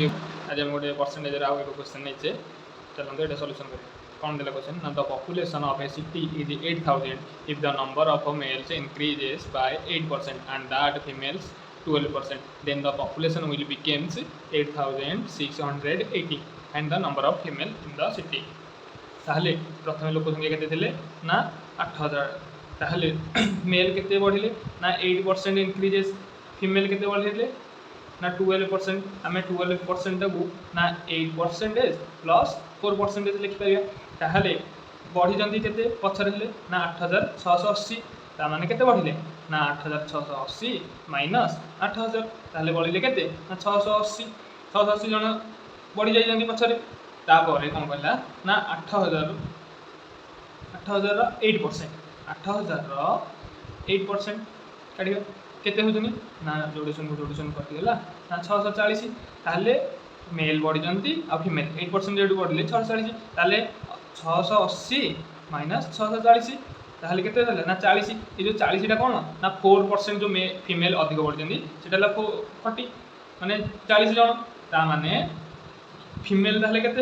आज हम गोटे परसेंटेज आउ एक क्वेश्चन नहीं चलते ये सल्यूशन करें कौन देला क्वेश्चन ना the population of a city is 8000 if the number of males increases by 8% and that females 12% then the population will becomes 8680 and the number of female in the city ताहले प्रथम लोक संख्या केते ना 8000 ताहले मेल केते बढ़िले ना 8% इंक्रीजेस फीमेल केते बढ़िले ना 12% आम 12% को ना 8% प्लस 4% लिखिपर ताहले बढ़ी के पचर ना 8680 ताने के बढ़िले ना 8680 माइनस 8000 ताहले बढ़िले के ना 680 जन बढ़ी जाइए पचर तापर कौन कहला ना 8000 8% 8% काढ़ केते होनी ना जोड़ेशन कटिगला ना 640 ताहले मेल बढ़ी आ फीमेल 8% जो बढ़ले 640 ताहले 680 माइनस 640 ताहले केते ना 40 ये जो 40 टा कौन ना 4% जो फीमेल अधिक बढ़ी से 40 माने 40 जन ता माने फीमेल ताहले केते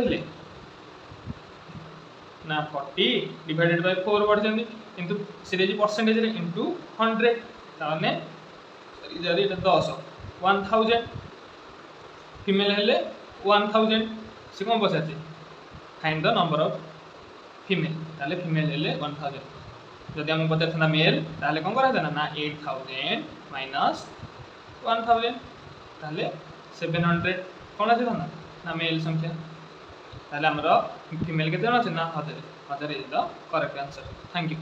ना 40 डिवाइडेड बाय 4 बढ़ी किंतु से परसेंटेज इंटू 100 ताने 10 1000 फीमेल हेले 1000 से कौन पचार find the number of female ताले फीमेल हेले 1000 जदि आम पचार था मेल ताले कौन करा ना 8000 माइनस 1000 ताले 700 कौन आसे ना मेल संख्या ताले हमरो फीमेल केते जन अछि ना 1000 is the correct answer thank you.